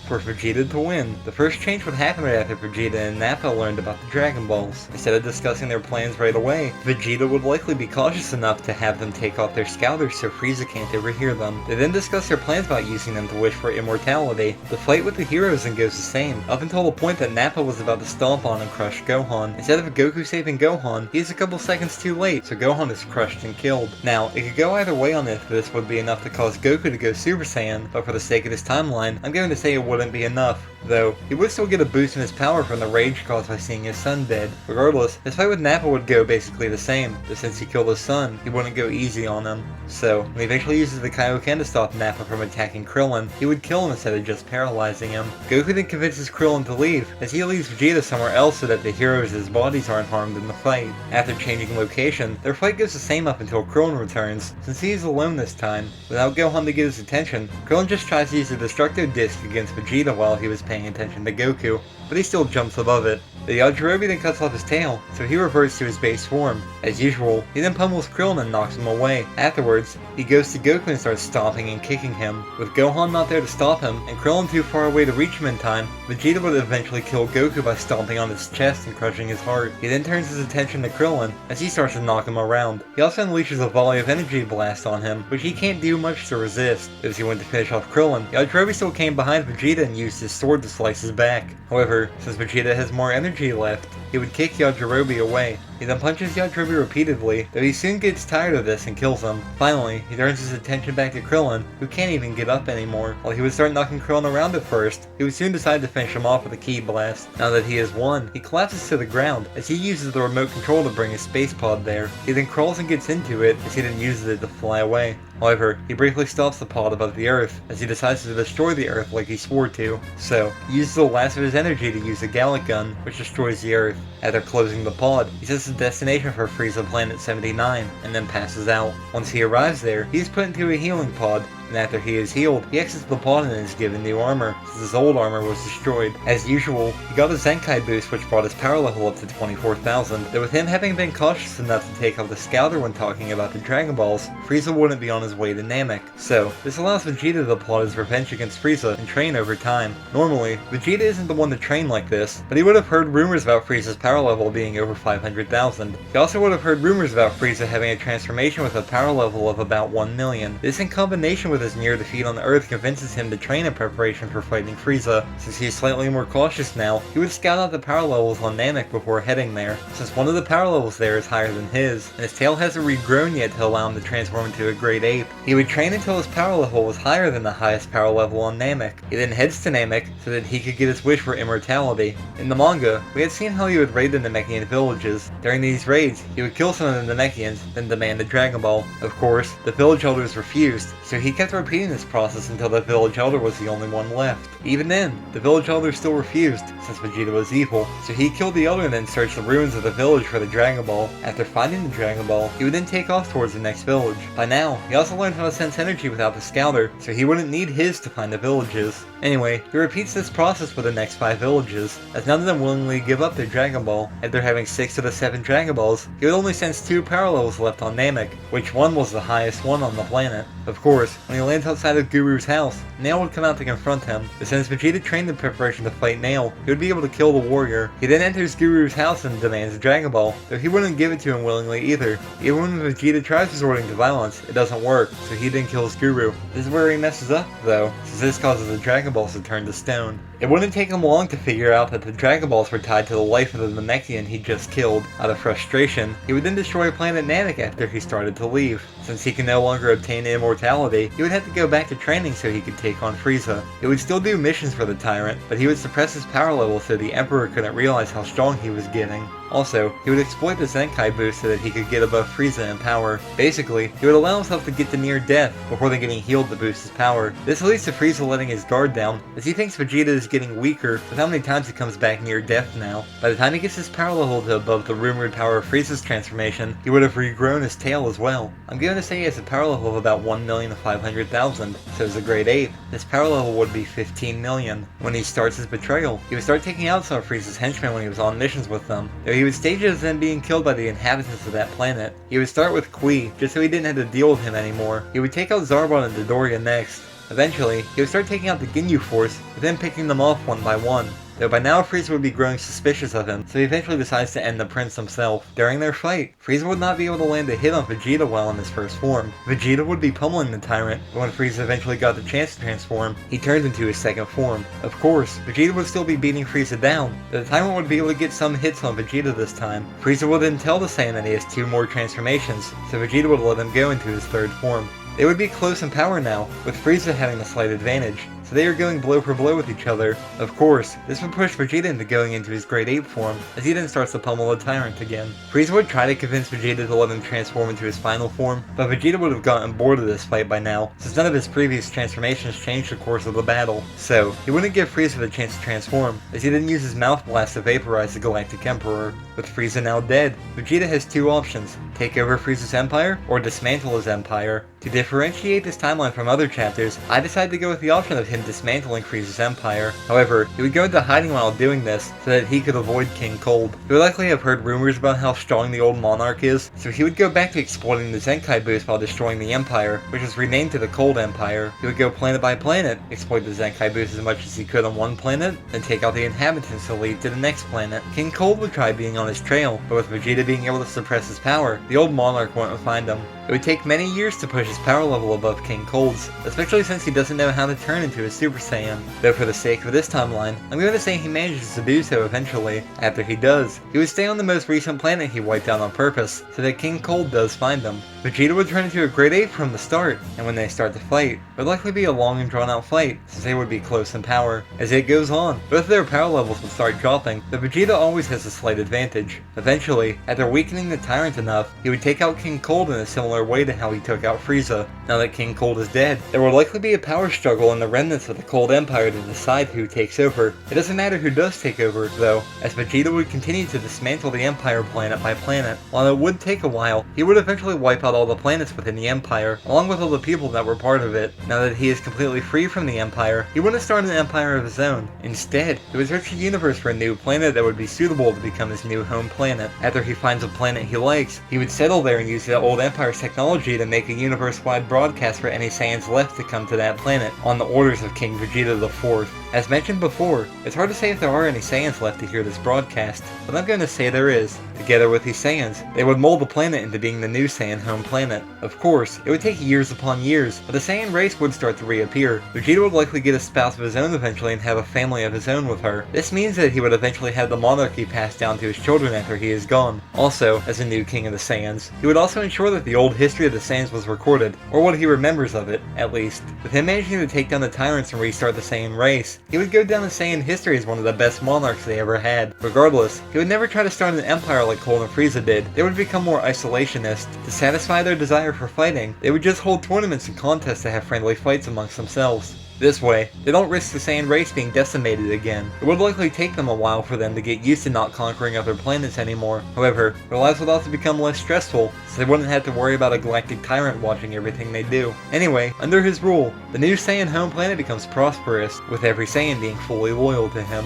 for Vegeta to win. The first change would happen right after Vegeta and Nappa learned about the Dragon Balls. Instead of discussing their plans right away, Vegeta would likely be cautious enough to have them take off their scouters so Frieza can't overhear them. They then discuss their plans about using them to wish for immortality. The fight with the heroes then goes the same, up until the point that Nappa was about to stomp on and crush Gohan. Instead of Goku saving Gohan, he's a couple seconds too late, so Gohan is crushed and killed. Now, it could go either way on if this would be enough to cause Goku to go Super Saiyan, but for the sake of this timeline, I'm going to say it wouldn't be enough. Though, he would still get a boost in his power from the rage caused by seeing his son dead. Regardless, his fight with Nappa would go basically the same, but since he killed his son, he wouldn't go easy on him. So, when he eventually uses the Kaioken to stop Nappa from attacking Krillin, he would kill him instead of just paralyzing him. Goku then convinces Krillin to leave, as he leaves Vegeta somewhere else so that the heroes' bodies aren't harmed in the fight. After changing location, their fight goes the same up until Krillin returns, since he is alone this time. Without Gohan to get his attention, Krillin just tries to use the Destructo Disc against Vegeta while he was paying attention to Goku, but he still jumps above it. The Yajirobe then cuts off his tail, so he reverts to his base form. As usual, he then pummels Krillin and knocks him away. Afterwards, he goes to Goku and starts stomping and kicking him. With Gohan not there to stop him, and Krillin too far away to reach him in time, Vegeta would eventually kill Goku by stomping on his chest and crushing his heart. He then turns his attention to Krillin, as he starts to knock him around. He also unleashes a volley of energy blast on him, which he can't do much to resist. As he went to finish off Krillin, Yajirobe still came behind Vegeta and used his sword to slice his back. However, since Vegeta has more energy left, he would kick Yajirobe away. He then punches Yajirobe repeatedly, though he soon gets tired of this and kills him. Finally, he turns his attention back to Krillin, who can't even get up anymore. While he would start knocking Krillin around at first, he would soon decide to finish him off with a ki blast. Now that he has won, he collapses to the ground, as he uses the remote control to bring his space pod there. He then crawls and gets into it, as he then uses it to fly away. However, he briefly stops the pod above the Earth, as he decides to destroy the Earth like he swore to. So, he uses the last of his energy to use a Gallic gun, which destroys the Earth. After closing the pod, he sets the destination for Frieza Planet 79, and then passes out. Once he arrives there, he is put into a healing pod, and after he is healed, he exits the pod and is given new armor, since his old armor was destroyed. As usual, he got a Zenkai boost which brought his power level up to 24,000, though with him having been cautious enough to take off the Scouter when talking about the Dragon Balls, Frieza wouldn't be on his way to Namek. So, this allows Vegeta to plot his revenge against Frieza and train over time. Normally, Vegeta isn't the one to train like this, but he would have heard rumors about Frieza's power level being over 500,000. He also would have heard rumors about Frieza having a transformation with a power level of about 1 million. This in combination with his near defeat on Earth convinces him to train in preparation for fighting Frieza. Since he is slightly more cautious now, he would scout out the power levels on Namek before heading there, since one of the power levels there is higher than his, and his tail hasn't regrown yet to allow him to transform into a great ape. He would train until his power level was higher than the highest power level on Namek. He then heads to Namek so that he could get his wish for immortality. In the manga, we had seen how he would raid the Namekian villages. During these raids, he would kill some of the Namekians, then demand a Dragon Ball. Of course, the village elders refused, so he kept repeating this process until the village elder was the only one left. Even then, the village elder still refused, since Vegeta was evil, so he killed the elder and then searched the ruins of the village for the Dragon Ball. After finding the Dragon Ball, he would then take off towards the next village. By now, he also learned how to sense energy without the Scouter, so he wouldn't need his to find the villages. Anyway, he repeats this process for the next 5 villages, as none of them willingly give up their Dragon Ball. After having 6 of the 7 Dragon Balls, he would only sense 2 power levels left on Namek, which one was the highest one on the planet. Of course, when he lands outside of Guru's house, Nail would come out to confront him, but since Vegeta trained in preparation to fight Nail, he would be able to kill the warrior. He then enters Guru's house and demands a Dragon Ball, though he wouldn't give it to him willingly either. Even when Vegeta tries resorting to violence, it doesn't work, so he then kills Guru. This is where he messes up, though, since this causes the Dragon Balls to turn to stone. It wouldn't take him long to figure out that the Dragon Balls were tied to the life of the Namekian he just killed. Out of frustration, he would then destroy planet Namek after he started to leave. Since he can no longer obtain immortality, he would have to go back to training so he could take on Frieza. He would still do missions for the Tyrant, but he would suppress his power level so the Emperor couldn't realize how strong he was getting. Also, he would exploit the Zenkai boost so that he could get above Frieza in power. Basically, he would allow himself to get to near death before then getting healed to boost his power. This leads to Frieza letting his guard down, as he thinks Vegeta is getting weaker with how many times he comes back near death now. By the time he gets his power level to above the rumored power of Frieza's transformation, he would have regrown his tail as well. I'm going to say he has a power level of about 1,500,000, so as a grade 8, his power level would be 15 million. When he starts his betrayal, he would start taking out some of Frieza's henchmen when he was on missions with them, though he would stage it as them being killed by the inhabitants of that planet. He would start with Kui, just so he didn't have to deal with him anymore. He would take out Zarbon and Dodoria next. Eventually, he would start taking out the Ginyu Force, and then picking them off one by one. Though by now Frieza would be growing suspicious of him, so he eventually decides to end the prince himself. During their fight, Frieza would not be able to land a hit on Vegeta while in his first form. Vegeta would be pummeling the tyrant, but when Frieza eventually got the chance to transform, he turned into his second form. Of course, Vegeta would still be beating Frieza down, but the tyrant would be able to get some hits on Vegeta this time. Frieza would then tell the Saiyan that he has 2 more transformations, so Vegeta would let him go into his third form. They would be close in power now, with Frieza having the slight advantage, so they are going blow for blow with each other. Of course, this would push Vegeta into going into his grade 8 form, as he then starts to pummel the Tyrant again. Frieza would try to convince Vegeta to let him transform into his final form, but Vegeta would have gotten bored of this fight by now, since none of his previous transformations changed the course of the battle. So, he wouldn't give Frieza the chance to transform, as he didn't use his mouth blast to vaporize the Galactic Emperor. With Frieza now dead, Vegeta has 2 options: take over Frieza's empire, or dismantle his empire. To differentiate this timeline from other chapters, I decided to go with the option of him dismantling Frieza's empire. However, he would go into hiding while doing this, so that he could avoid King Cold. He would likely have heard rumors about how strong the old monarch is, so he would go back to exploiting the Zenkai boost while destroying the empire, which was renamed to the Cold Empire. He would go planet by planet, exploit the Zenkai boost as much as he could on one planet, then take out the inhabitants to lead to the next planet. King Cold would try being on his trail, but with Vegeta being able to suppress his power, the old monarch wouldn't find him. It would take many years to push his power level above King Cold's, especially since he doesn't know how to turn into a Super Saiyan. Though for the sake of this timeline, I'm going to say he manages to do so eventually. After he does, he would stay on the most recent planet he wiped out on purpose, so that King Cold does find him. Vegeta would turn into a grade 8 from the start, and when they start to fight, it would likely be a long and drawn out fight, since they would be close in power. As it goes on, both of their power levels would start dropping, but Vegeta always has a slight advantage. Eventually, after weakening the Tyrant enough, he would take out King Cold in a similar way to how he took out Frieza. Now that King Cold is dead, there will likely be a power struggle in the remnants of the Cold Empire to decide who takes over. It doesn't matter who does take over, though, as Vegeta would continue to dismantle the Empire planet by planet. While it would take a while, he would eventually wipe out all the planets within the Empire, along with all the people that were part of it. Now that he is completely free from the Empire, he wouldn't start an empire of his own. Instead, he would search the universe for a new planet that would be suitable to become his new home planet. After he finds a planet he likes, he would settle there and use the old Empire's technology to make a universe-wide broadcast for any Saiyans left to come to that planet, on the orders of King Vegeta IV. As mentioned before, it's hard to say if there are any Saiyans left to hear this broadcast, but I'm going to say there is. Together with these Saiyans, they would mold the planet into being the new Saiyan home planet. Of course, it would take years upon years, but the Saiyan race would start to reappear. Vegeta would likely get a spouse of his own eventually and have a family of his own with her. This means that he would eventually have the monarchy passed down to his children after he is gone. Also, as a new king of the Saiyans, he would also ensure that the old history of the Saiyans was recorded, or what he remembers of it, at least. With him managing to take down the tyrants and restart the Saiyan race, he would go down in Saiyan history as one of the best monarchs they ever had. Regardless, he would never try to start an empire like Cold and Frieza did. They would become more isolationist. To satisfy their desire for fighting, they would just hold tournaments and contests to have friendly fights amongst themselves. This way, they don't risk the Saiyan race being decimated again. It would likely take them a while for them to get used to not conquering other planets anymore. However, their lives would also become less stressful, so they wouldn't have to worry about a galactic tyrant watching everything they do. Anyway, under his rule, the new Saiyan home planet becomes prosperous, with every Saiyan being fully loyal to him.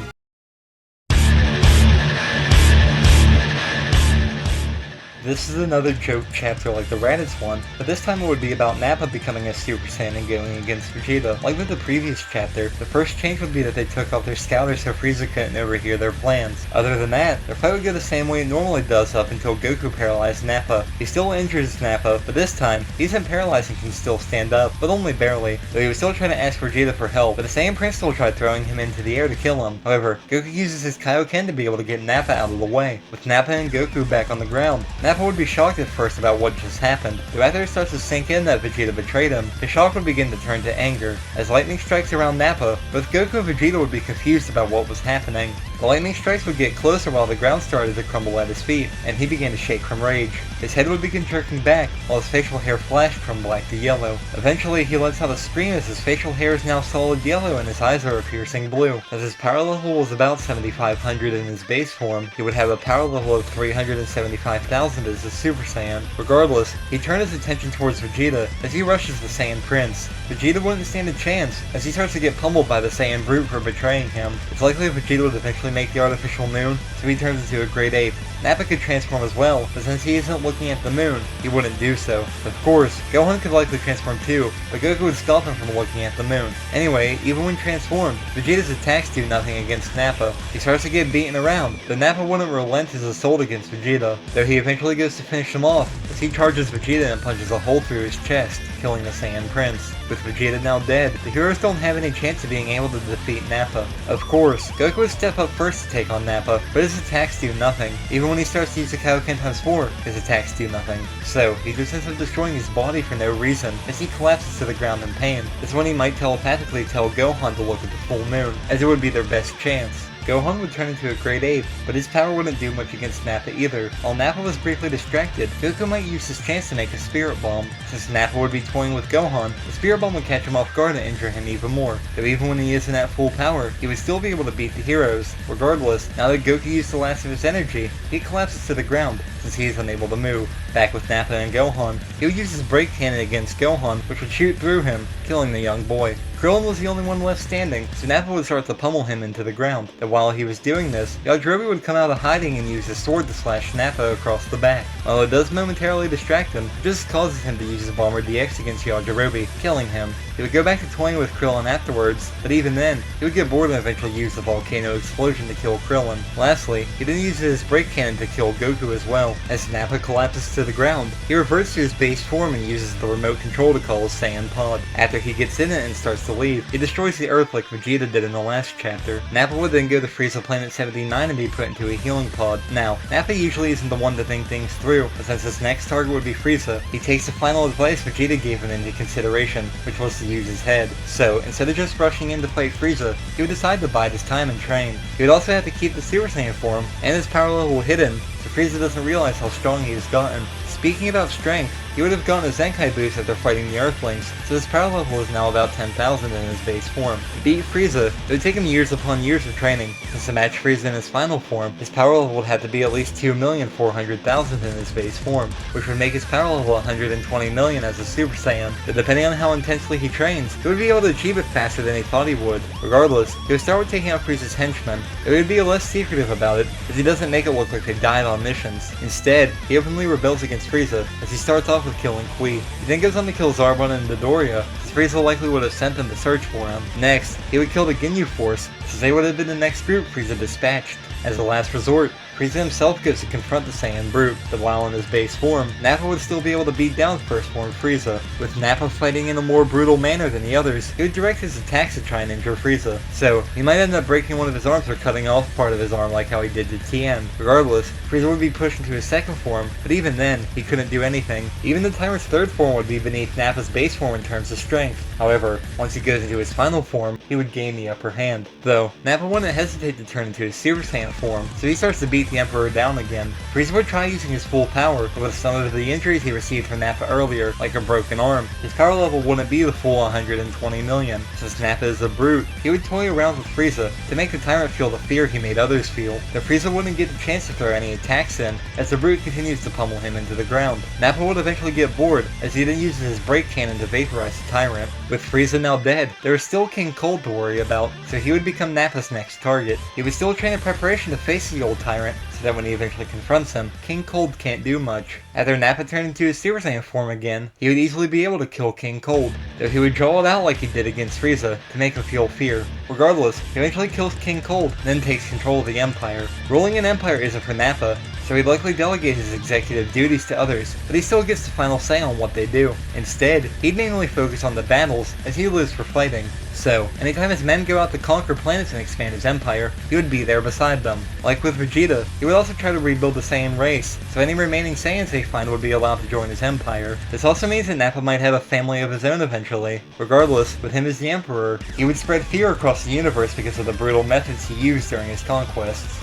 This is another joke chapter like the Raditz one, but this time it would be about Nappa becoming a Super Saiyan and going against Vegeta. Like with the previous chapter, the first change would be that they took off their scouters so Frieza couldn't overhear their plans. Other than that, their fight would go the same way it normally does up until Goku paralyzed Nappa. He still injures Nappa, but this time, he isn't paralyzed and can still stand up, but only barely, though he would still try to ask Vegeta for help, but the Saiyan Prince still tried throwing him into the air to kill him. However, Goku uses his Kaioken to be able to get Nappa out of the way. With Nappa and Goku back on the ground, Nappa would be shocked at first about what just happened, though after it starts to sink in that Vegeta betrayed him, his shock would begin to turn to anger. As lightning strikes around Nappa, both Goku and Vegeta would be confused about what was happening. The lightning strikes would get closer while the ground started to crumble at his feet, and he began to shake from rage. His head would begin jerking back, while his facial hair flashed from black to yellow. Eventually, he lets out a scream as his facial hair is now solid yellow and his eyes are a piercing blue. As his power level was about 7,500 in his base form, he would have a power level of 375,000 as a Super Saiyan. Regardless, he turned his attention towards Vegeta as he rushes the Saiyan Prince. Vegeta wouldn't stand a chance, as he starts to get pummeled by the Saiyan Brute for betraying him. It's likely that Vegeta would eventually make the artificial moon, so he turns into a great ape. Nappa could transform as well, but since he isn't looking at the moon, he wouldn't do so. Of course, Gohan could likely transform too, but Goku would stop him from looking at the moon. Anyway, even when transformed, Vegeta's attacks do nothing against Nappa. He starts to get beaten around, but Nappa wouldn't relent his assault against Vegeta, though he eventually goes to finish him off, as he charges Vegeta and punches a hole through his chest, killing the Saiyan Prince. With Vegeta now dead, the heroes don't have any chance of being able to defeat Nappa. Of course, Goku would step up first to take on Nappa, but his attacks do nothing. Even when he starts to use the Kaioken times 4, his attacks do nothing. So, he just ends up destroying his body for no reason, as he collapses to the ground in pain. That's when he might telepathically tell Gohan to look at the full moon, as it would be their best chance. Gohan would turn into a great ape, but his power wouldn't do much against Nappa either. While Nappa was briefly distracted, Goku might use his chance to make a Spirit Bomb. Since Nappa would be toying with Gohan, the Spirit Bomb would catch him off guard and injure him even more. Though even when he isn't at full power, he would still be able to beat the heroes. Regardless, now that Goku used the last of his energy, he collapses to the ground, since he is unable to move. Back with Nappa and Gohan, he would use his Break Cannon against Gohan, which would shoot through him, killing the young boy. Krillin was the only one left standing, so Nappa would start to pummel him into the ground. And while he was doing this, Yajirobe would come out of hiding and use his sword to slash Nappa across the back. While it does momentarily distract him, it just causes him to use his Bomber DX against Yajirobe, killing him. He would go back to toying with Krillin afterwards, but even then, he would get bored and eventually use the Volcano Explosion to kill Krillin. Lastly, he then uses his Break Cannon to kill Goku as well. As Nappa collapses to the ground, he reverts to his base form and uses the remote control to call his Saiyan Pod. After he gets in it and starts to leave, he destroys the Earth like Vegeta did in the last chapter. Nappa would then go to Frieza Planet 79 and be put into a healing pod. Now, Nappa usually isn't the one to think things through, but since his next target would be Frieza, he takes the final advice Vegeta gave him into consideration, which was to use his head. So, instead of just rushing in to fight Frieza, he would decide to bide his time and train. He would also have to keep the Super Saiyan form and his power level hidden, so Frieza doesn't realize how strong he has gotten. Speaking about strength, he would have gotten a Zenkai boost after fighting the Earthlings, so his power level is now about 10,000 in his base form. To beat Frieza, it would take him years upon years of training. Since to match Frieza in his final form, his power level would have to be at least 2,400,000 in his base form, which would make his power level 120 million as a Super Saiyan. But depending on how intensely he trains, he would be able to achieve it faster than he thought he would. Regardless, he would start with taking out Frieza's henchmen. It would be less secretive about it, as he doesn't make it look like they died on missions. Instead, he openly rebels against Frieza, as he starts off with killing Qui. He then goes on to kill Zarbon and Dodoria, as Frieza likely would have sent them to search for him. Next, he would kill the Ginyu Force, since they would have been the next group Frieza dispatched. As a last resort, Frieza himself goes to confront the Saiyan Brute, but while in his base form, Nappa would still be able to beat down first form Frieza. With Nappa fighting in a more brutal manner than the others, he would direct his attacks to try and injure Frieza. So, he might end up breaking one of his arms or cutting off part of his arm like how he did to Tien. Regardless, Frieza would be pushed into his second form, but even then, he couldn't do anything. Even the Tyrant's third form would be beneath Nappa's base form in terms of strength. However, once he goes into his final form, he would gain the upper hand. Though, Nappa wouldn't hesitate to turn into his Super Saiyan form, so he starts to beat the Emperor down again. Frieza would try using his full power, but with some of the injuries he received from Nappa earlier, like a broken arm, his power level wouldn't be the full 120 million. Since Nappa is a brute, he would toy around with Frieza to make the Tyrant feel the fear he made others feel. But Frieza wouldn't get the chance to throw any attacks in, as the brute continues to pummel him into the ground. Nappa would eventually get bored, as he then uses his Break Cannon to vaporize the Tyrant. With Frieza now dead, there is still King Cold to worry about, so he would become Nappa's next target. He would still train in preparation to face the old Tyrant, so that when he eventually confronts him, King Cold can't do much. After Nappa turned into his Super Saiyan form again, he would easily be able to kill King Cold, though he would draw it out like he did against Frieza to make him feel fear. Regardless, he eventually kills King Cold, and then takes control of the Empire. Ruling an empire isn't for Nappa, so he'd likely delegate his executive duties to others, but he still gets the final say on what they do. Instead, he'd mainly focus on the battles, as he lives for fighting. So, anytime his men go out to conquer planets and expand his empire, he would be there beside them. Like with Vegeta, he would also try to rebuild the Saiyan race, so any remaining Saiyans they find would be allowed to join his empire. This also means that Nappa might have a family of his own eventually. Regardless, with him as the Emperor, he would spread fear across the universe because of the brutal methods he used during his conquests.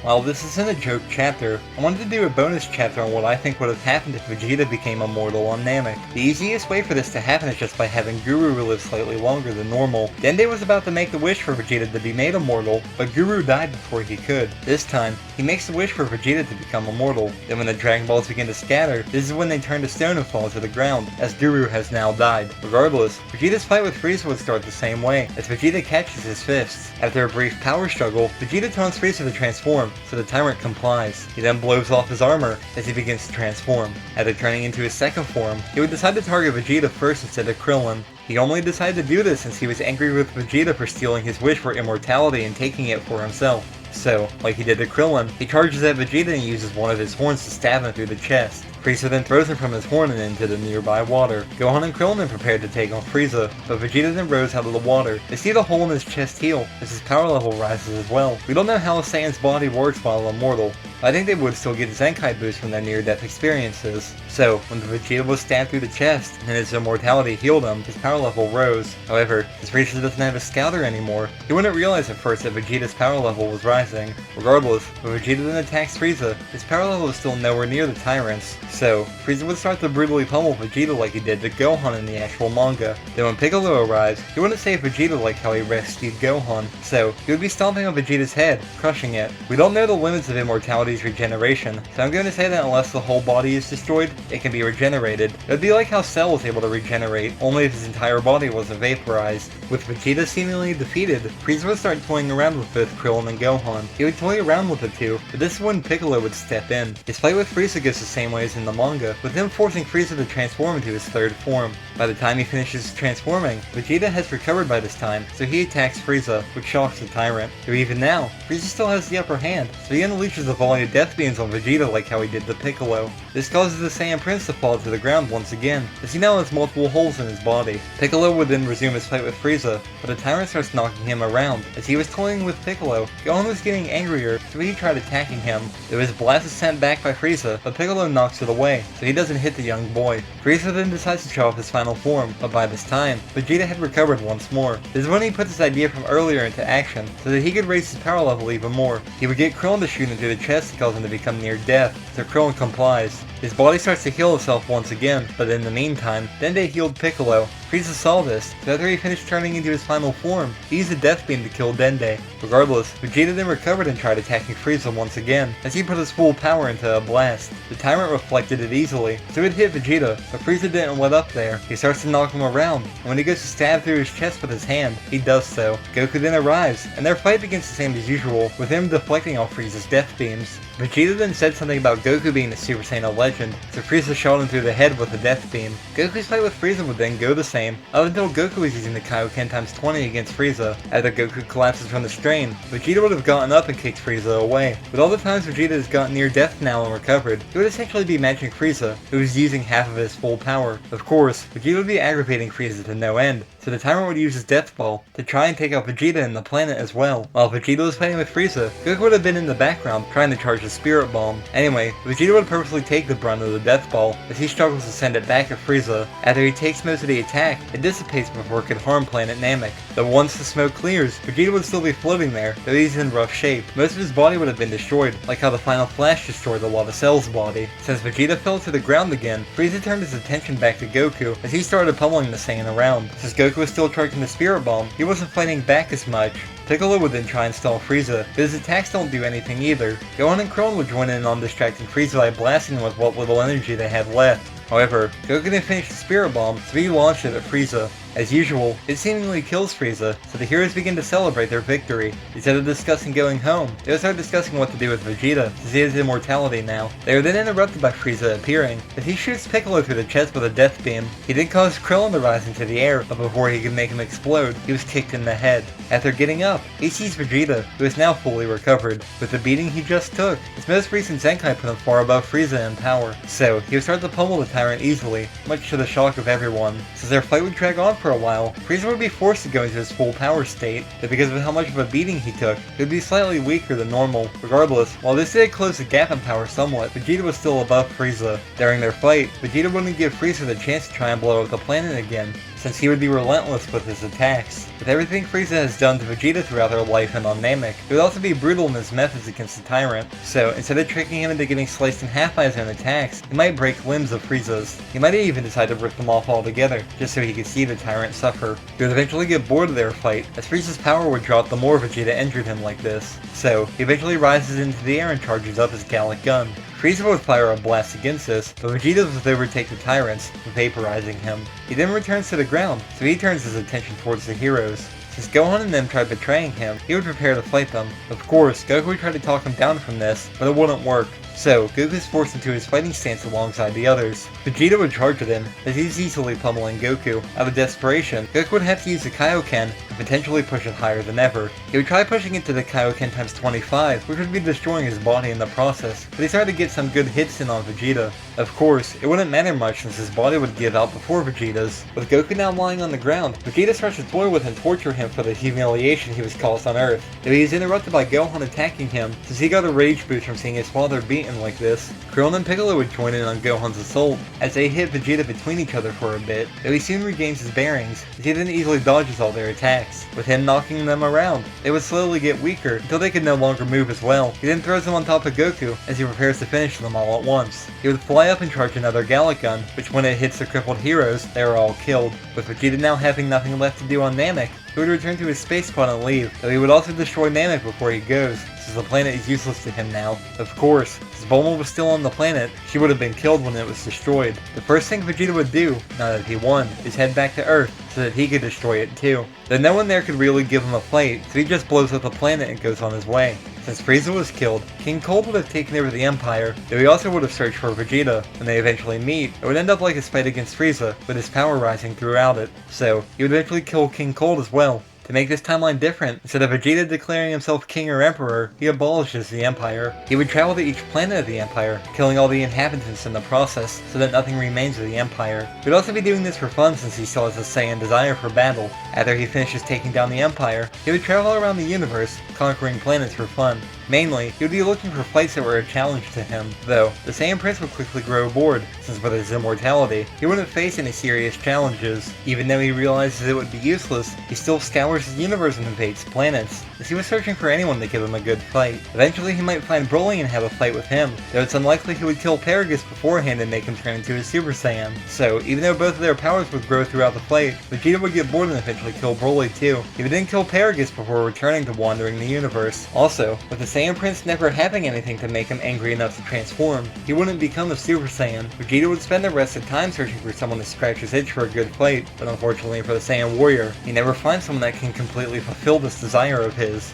While this isn't a joke chapter, I wanted to do a bonus chapter on what I think would have happened if Vegeta became immortal on Namek. The easiest way for this to happen is just by having Guru live slightly longer than normal. Dende was about to make a wish for Vegeta to be made immortal, but Guru died before he could. This time, he makes a wish for Vegeta to become immortal. Then when the Dragon Balls begin to scatter, this is when they turn to stone and fall to the ground, as Guru has now died. Regardless, Vegeta's fight with Frieza would start the same way, as Vegeta catches his fists. After a brief power struggle, Vegeta taunts Frieza to transform, so the tyrant complies. He then blows off his armor as he begins to transform. After turning into his second form, he would decide to target Vegeta first instead of Krillin. He only decided to do this since he was angry with Vegeta for stealing his wish for immortality and taking it for himself. So, like he did to Krillin, he charges at Vegeta and uses one of his horns to stab him through the chest. Frieza then throws him from his horn and into the nearby water. Gohan and Krillin then prepared to take on Frieza, but Vegeta then rose out of the water. They see the hole in his chest heal, as his power level rises as well. We don't know how a Saiyan's body works while immortal, but I think they would still get Zenkai boosts from their near-death experiences. So, when Vegeta was stabbed through the chest, and his immortality healed him, his power level rose. However, since Frieza doesn't have a scouter anymore, he wouldn't realize at first that Vegeta's power level was rising. Regardless, when Vegeta then attacks Frieza, his power level is still nowhere near the tyrant's. So, Frieza would start to brutally pummel Vegeta like he did to Gohan in the actual manga. Then when Piccolo arrives, he wouldn't save Vegeta like how he rescued Gohan, so he would be stomping on Vegeta's head, crushing it. We don't know the limits of immortality's regeneration, so I'm going to say that unless the whole body is destroyed, it can be regenerated. It would be like how Cell was able to regenerate, only if his entire body wasn't vaporized. With Vegeta seemingly defeated, Frieza would start toying around with both Krillin and Gohan. He would toy around with the two, but this is when Piccolo would step in. His fight with Frieza goes the same way as in the manga, with him forcing Frieza to transform into his third form. By the time he finishes transforming, Vegeta has recovered by this time, so he attacks Frieza, which shocks the tyrant. Though even now, Frieza still has the upper hand, so he unleashes a volley of death beams on Vegeta like how he did to Piccolo. This causes the Saiyan Prince to fall to the ground once again, as he now has multiple holes in his body. Piccolo would then resume his fight with Frieza, but the tyrant starts knocking him around. As he was toying with Piccolo, Gohan was getting angrier, so he tried attacking him. Though his blast is sent back by Frieza, but Piccolo knocks it away, so he doesn't hit the young boy. Frieza then decides to show off his final form, but by this time, Vegeta had recovered once more. This is when he puts his idea from earlier into action, so that he could raise his power level even more. He would get Krillin to shoot him through the chest to cause him to become near death, so Krillin complies. His body starts to heal itself once again, but in the meantime, Dende healed Piccolo. Frieza saw this, so after he finished turning into his final form, he used a death beam to kill Dende. Regardless, Vegeta then recovered and tried attacking Frieza once again, as he put his full power into a blast. The tyrant reflected it easily, so it hit Vegeta, but Frieza didn't let up there. He starts to knock him around, and when he goes to stab through his chest with his hand, he does so. Goku then arrives, and their fight begins the same as usual, with him deflecting off Frieza's death beams. Vegeta then said something about Goku being a Super Saiyan legend, so Frieza shot him through the head with a death beam. Goku's fight with Frieza would then go the same, up until Goku was using the Kaioken times 20 against Frieza. After Goku collapses from the strain, Vegeta would have gotten up and kicked Frieza away. With all the times Vegeta has gotten near death now and recovered, he would essentially be matching Frieza, who is using half of his full power. Of course, Vegeta would be aggravating Frieza to no end, so the tyrant would use his Death Ball to try and take out Vegeta and the planet as well. While Vegeta was fighting with Frieza, Goku would have been in the background trying to charge the Spirit Bomb. Anyway, Vegeta would purposely take the brunt of the Death Ball as he struggles to send it back at Frieza. After he takes most of the attack, it dissipates before it could harm planet Namek. Though once the smoke clears, Vegeta would still be floating there, though he's in rough shape. Most of his body would have been destroyed, like how the final Flash destroyed a lot of Cell's body. Since Vegeta fell to the ground again, Frieza turned his attention back to Goku as he started pummeling the Saiyan around. Since Goku was still charging the Spirit Bomb, he wasn't fighting back as much. Piccolo would then try and stall Frieza, but his attacks don't do anything either. Gohan and Krillin would join in on distracting Frieza by blasting him with what little energy they had left. However, Goku didn't finish the Spirit Bomb, so he launched it at Frieza. As usual, it seemingly kills Frieza, so the heroes begin to celebrate their victory. Instead of discussing going home, they would start discussing what to do with Vegeta, since he has immortality now. They are then interrupted by Frieza appearing, as he shoots Piccolo through the chest with a death beam. He then caused Krillin to rise into the air, but before he could make him explode, he was kicked in the head. After getting up, he sees Vegeta, who is now fully recovered. With the beating he just took, his most recent Zenkai put him far above Frieza in power, so he would start to pummel the tyrant easily, much to the shock of everyone. Since their fight would drag on for a while, Frieza would be forced to go into his full power state, but because of how much of a beating he took, he would be slightly weaker than normal. Regardless, while this did close the gap in power somewhat, Vegeta was still above Frieza. During their fight, Vegeta wouldn't give Frieza the chance to try and blow up the planet again, since he would be relentless with his attacks. With everything Frieza has done to Vegeta throughout their life and on Namek, he would also be brutal in his methods against the Tyrant. So, instead of tricking him into getting sliced in half by his own attacks, he might break limbs of Frieza's. He might even decide to rip them off altogether, just so he could see the Tyrant suffer. He would eventually get bored of their fight, as Frieza's power would drop the more Vegeta injured him like this. So, he eventually rises into the air and charges up his Gallic gun. Frieza would fire a blast against this, but Vegeta would overtake the Tyrants, vaporizing him. He then returns to the ground, so he turns his attention towards the heroes. Since Gohan and them tried betraying him, he would prepare to fight them. Of course, Goku would try to talk him down from this, but it wouldn't work. So, Goku is forced into his fighting stance alongside the others. Vegeta would charge at him, as he's easily pummeling Goku. Out of desperation, Goku would have to use the Kaioken and potentially push it higher than ever. He would try pushing it to the Kaioken times 25, which would be destroying his body in the process, but he started to get some good hits in on Vegeta. Of course, it wouldn't matter much since his body would give out before Vegeta's. With Goku now lying on the ground, Vegeta starts to toy with and torture him for the humiliation he was caused on Earth. Though he is interrupted by Gohan attacking him, since he got a rage boost from seeing his father beaten like this. Krillin and Piccolo would join in on Gohan's assault, as they hit Vegeta between each other for a bit, though he soon regains his bearings, as he then easily dodges all their attacks. With him knocking them around, they would slowly get weaker, until they could no longer move as well. He then throws them on top of Goku, as he prepares to finish them all at once. He would fly up and charge another Gallic gun, which when it hits the crippled heroes, they are all killed. With Vegeta now having nothing left to do on Namek, he would return to his space pod and leave, though he would also destroy Namek before he goes, since the planet is useless to him now. Of course, since Bulma was still on the planet, she would have been killed when it was destroyed. The first thing Vegeta would do, now that he won, is head back to Earth, so that he could destroy it too. Though no one there could really give him a fight, so he just blows up the planet and goes on his way. Since Frieza was killed, King Cold would have taken over the Empire, though he also would have searched for Vegeta. When they eventually meet, it would end up like his fight against Frieza, with his power rising throughout it. So, he would eventually kill King Cold as well. To make this timeline different, instead of Vegeta declaring himself king or emperor, he abolishes the Empire. He would travel to each planet of the Empire, killing all the inhabitants in the process, so that nothing remains of the Empire. He would also be doing this for fun since he still has a Saiyan desire for battle. After he finishes taking down the Empire, he would travel around the universe, conquering planets for fun. Mainly, he would be looking for fights that were a challenge to him, though the Saiyan Prince would quickly grow bored, since with his immortality, he wouldn't face any serious challenges. Even though he realizes it would be useless, he still scours his universe and invades planets, as he was searching for anyone to give him a good fight. Eventually he might find Broly and have a fight with him, though it's unlikely he would kill Paragus beforehand and make him turn into a Super Saiyan. So, even though both of their powers would grow throughout the fight, Vegeta would get bored and eventually kill Broly too. He would then kill Paragus before returning to wandering the universe. Also, with the Saiyan Prince never having anything to make him angry enough to transform, he wouldn't become a Super Saiyan. Vegeta would spend the rest of time searching for someone to scratch his itch for a good fight, but unfortunately for the Saiyan warrior, he never finds someone that can completely fulfill this desire of his.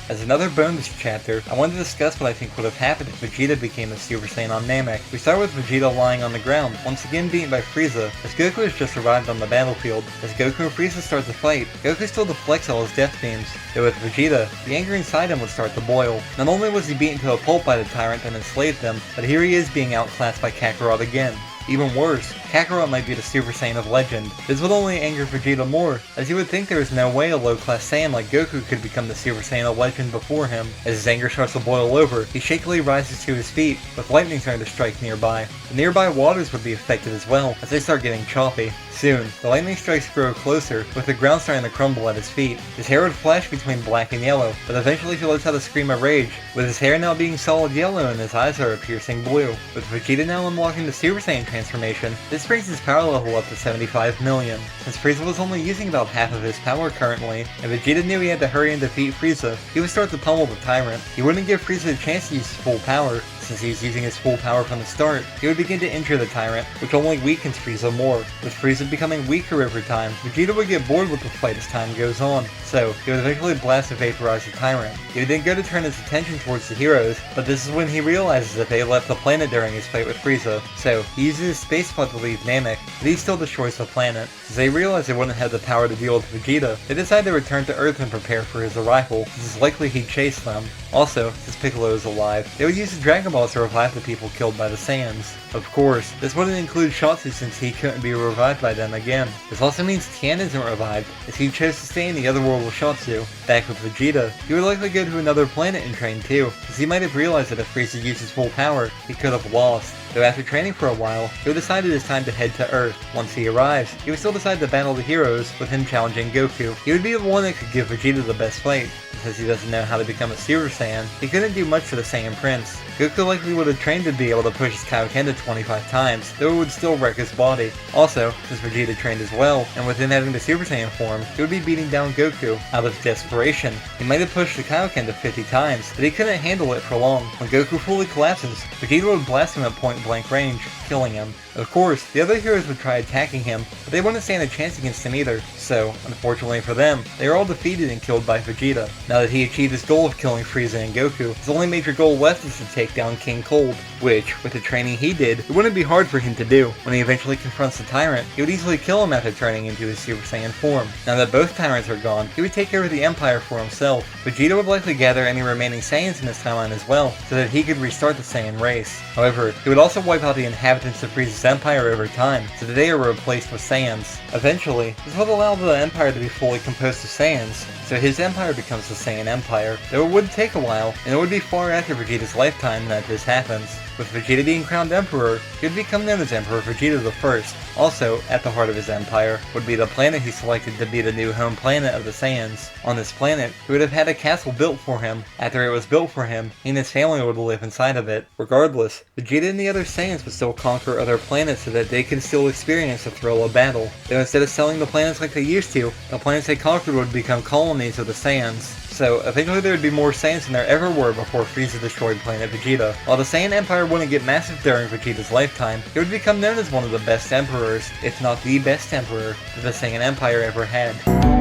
As another bonus chapter, I want to discuss what I think would have happened if Vegeta became a Super Saiyan on Namek. We start with Vegeta lying on the ground, once again beaten by Frieza, as Goku has just arrived on the battlefield. As Goku and Frieza start to fight, Goku still deflects all his death beams, though with Vegeta, the anger inside him would start to boil. Not only was he beaten to a pulp by the tyrant that enslaved him, but here he is being outclassed by Kakarot again. Even worse, Kakarot might be the Super Saiyan of legend. This would only anger Vegeta more, as he would think there is no way a low-class Saiyan like Goku could become the Super Saiyan of legend before him. As his anger starts to boil over, he shakily rises to his feet, with lightning starting to strike nearby. The nearby waters would be affected as well, as they start getting choppy. Soon, the lightning strikes grow closer, with the ground starting to crumble at his feet. His hair would flash between black and yellow, but eventually he lets out a scream of rage, with his hair now being solid yellow and his eyes are a piercing blue. With Vegeta now unlocking the Super Saiyan transformation, this brings his power level up to 75 million. Since Frieza was only using about half of his power currently, and Vegeta knew he had to hurry and defeat Frieza, he would start to pummel the Tyrant. He wouldn't give Frieza a chance to use his full power, since he was using his full power from the start. He would begin to injure the Tyrant, which only weakens Frieza more. With Frieza becoming weaker over time, Vegeta would get bored with the fight as time goes on, so he would eventually blast and vaporize the Tyrant. He would then go to turn his attention towards the heroes, but this is when he realizes that they left the planet during his fight with Frieza, so he uses his space pod to leave Namek, but he still destroys the planet. Since they realize they wouldn't have the power to deal with Vegeta, they decide to return to Earth and prepare for his arrival, since it's likely he'd chase them. Also, since Piccolo is alive, they would use the Dragon Balls to revive the people killed by the Saiyans. Of course, this wouldn't include Shotsu since he couldn't be revived by them again. This also means Tien isn't revived, as he chose to stay in the other world with Shotsu. Back with Vegeta, he would likely go to another planet and train too, as he might have realized that if Frieza used his full power, he could have lost. Though after training for a while, he would decide it is time to head to Earth. Once he arrives, he would still decide to battle the heroes, with him challenging Goku. He would be the one that could give Vegeta the best fight. Since he doesn't know how to become a Super Saiyan, he couldn't do much for the Saiyan Prince. Goku likely would have trained to be able to push his Kaioken to 25 times, though it would still wreck his body. Also, since Vegeta trained as well, and with him having the Super Saiyan form, he would be beating down Goku out of desperation. He might have pushed the Kaioken to 50 times, but he couldn't handle it for long. When Goku fully collapses, Vegeta would blast him at point blank range, killing him. Of course, the other heroes would try attacking him, but they wouldn't stand a chance against him either, so, unfortunately for them, they were all defeated and killed by Vegeta. Now that he achieved his goal of killing Frieza and Goku, his only major goal left is to take down King Cold, which, with the training he did, it wouldn't be hard for him to do. When he eventually confronts the Tyrant, he would easily kill him after turning into his Super Saiyan form. Now that both Tyrants are gone, he would take over the Empire for himself. Vegeta would likely gather any remaining Saiyans in this timeline as well, so that he could restart the Saiyan race. However, he would also wipe out the inhabitants of Frieza's Empire over time, so that they are replaced with Saiyans. Eventually, this would allow the Empire to be fully composed of Saiyans, so his Empire becomes the Saiyan Empire, though it would take a while, and it would be far after Vegeta's lifetime that this happens. With Vegeta being crowned Emperor, he would become known as Emperor Vegeta I. Also, at the heart of his empire, would be the planet he selected to be the new home planet of the Saiyans. On this planet, he would have had a castle built for him. After it was built for him, he and his family would live inside of it. Regardless, Vegeta and the other Saiyans would still conquer other planets so that they could still experience the thrill of battle. Though instead of selling the planets like they used to, the planets they conquered would become colonies of the Saiyans. So, eventually there would be more Saiyans than there ever were before Frieza destroyed planet Vegeta. While the Saiyan Empire wouldn't get massive during Vegeta's lifetime, he would become known as one of the best emperors, if not the best emperor, that the Saiyan Empire ever had.